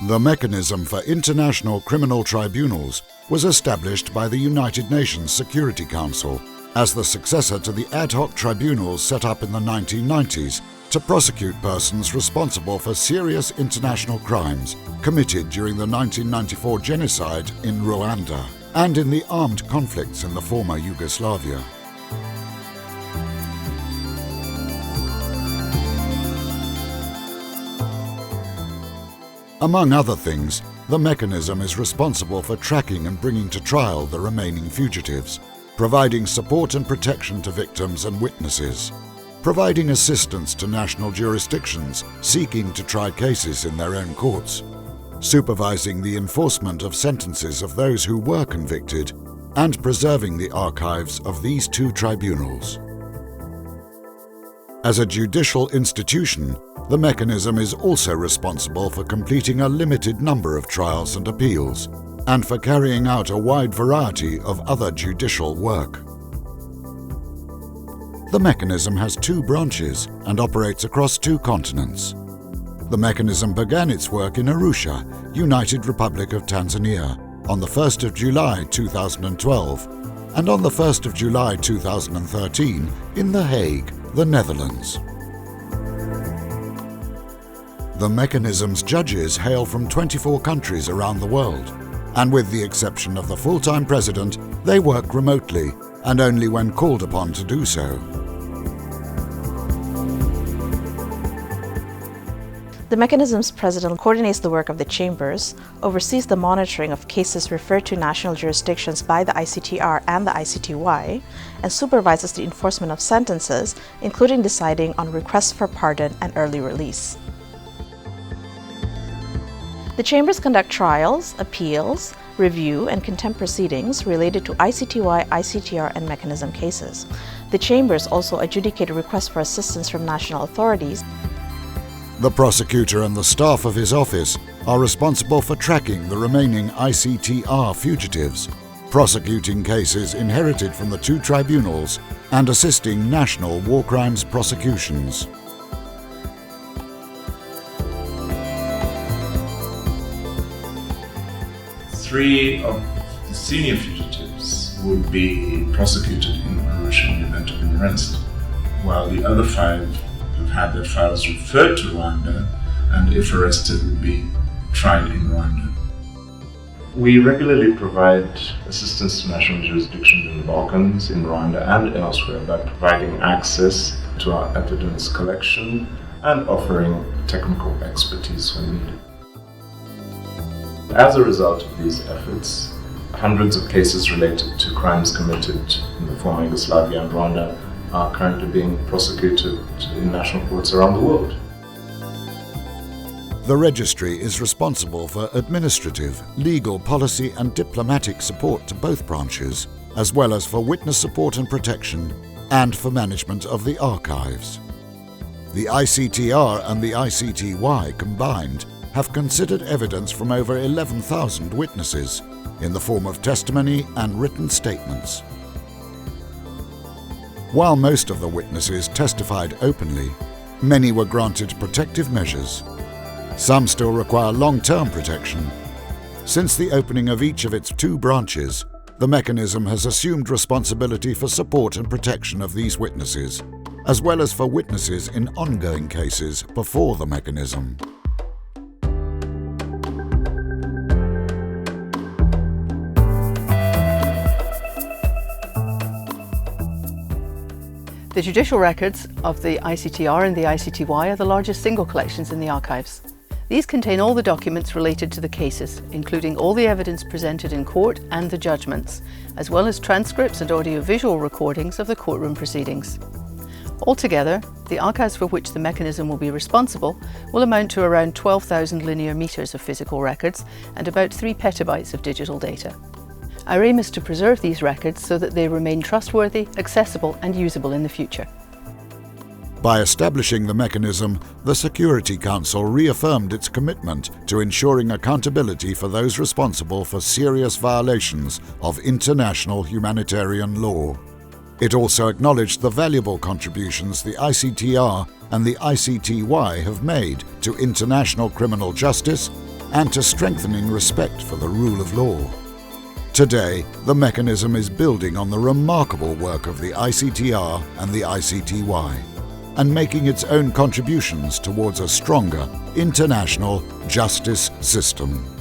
The mechanism for International Criminal Tribunals was established by the United Nations Security Council as the successor to the ad hoc tribunals set up in the 1990s to prosecute persons responsible for serious international crimes committed during the 1994 genocide in Rwanda and in the armed conflicts in the former Yugoslavia. Among other things, the mechanism is responsible for tracking and bringing to trial the remaining fugitives, providing support and protection to victims and witnesses, providing assistance to national jurisdictions seeking to try cases in their own courts, supervising the enforcement of sentences of those who were convicted, and preserving the archives of these two tribunals. As a judicial institution, the mechanism is also responsible for completing a limited number of trials and appeals, and for carrying out a wide variety of other judicial work. The mechanism has two branches and operates across two continents. The mechanism began its work in Arusha, United Republic of Tanzania, on the 1st of July 2012, and on the 1st of July 2013 in The Hague, the Netherlands. The mechanism's judges hail from 24 countries around the world, and with the exception of the full-time president, they work remotely and only when called upon to do so. The mechanism's president coordinates the work of the chambers, oversees the monitoring of cases referred to national jurisdictions by the ICTR and the ICTY, and supervises the enforcement of sentences, including deciding on requests for pardon and early release. The chambers conduct trials, appeals, review, and contempt proceedings related to ICTY, ICTR, and mechanism cases. The chambers also adjudicate requests for assistance from national authorities. The prosecutor and the staff of his office are responsible for tracking the remaining ICTR fugitives, prosecuting cases inherited from the two tribunals, and assisting national war crimes prosecutions. Three of the senior fugitives would be prosecuted in Arusha in the event of an arrest, while the other five have had their files referred to Rwanda and, if arrested, would be tried in Rwanda. We regularly provide assistance to national jurisdictions in the Balkans, in Rwanda and elsewhere by providing access to our evidence collection and offering technical expertise when needed. As a result of these efforts, hundreds of cases related to crimes committed in the former Yugoslavia and Rwanda are currently being prosecuted in national courts around the world. The registry is responsible for administrative, legal, policy and diplomatic support to both branches, as well as for witness support and protection, and for management of the archives. The ICTR and the ICTY combined have considered evidence from over 11,000 witnesses in the form of testimony and written statements. While most of the witnesses testified openly, many were granted protective measures. Some still require long-term protection. Since the opening of each of its two branches, the mechanism has assumed responsibility for support and protection of these witnesses, as well as for witnesses in ongoing cases before the mechanism. The judicial records of the ICTR and the ICTY are the largest single collections in the archives. These contain all the documents related to the cases, including all the evidence presented in court and the judgments, as well as transcripts and audio-visual recordings of the courtroom proceedings. Altogether, the archives for which the mechanism will be responsible will amount to around 12,000 linear meters of physical records and about 3 petabytes of digital data. Our aim is to preserve these records so that they remain trustworthy, accessible and usable in the future. By establishing the mechanism, the Security Council reaffirmed its commitment to ensuring accountability for those responsible for serious violations of international humanitarian law. It also acknowledged the valuable contributions the ICTR and the ICTY have made to international criminal justice and to strengthening respect for the rule of law. Today, the mechanism is building on the remarkable work of the ICTR and the ICTY, and making its own contributions towards a stronger international justice system.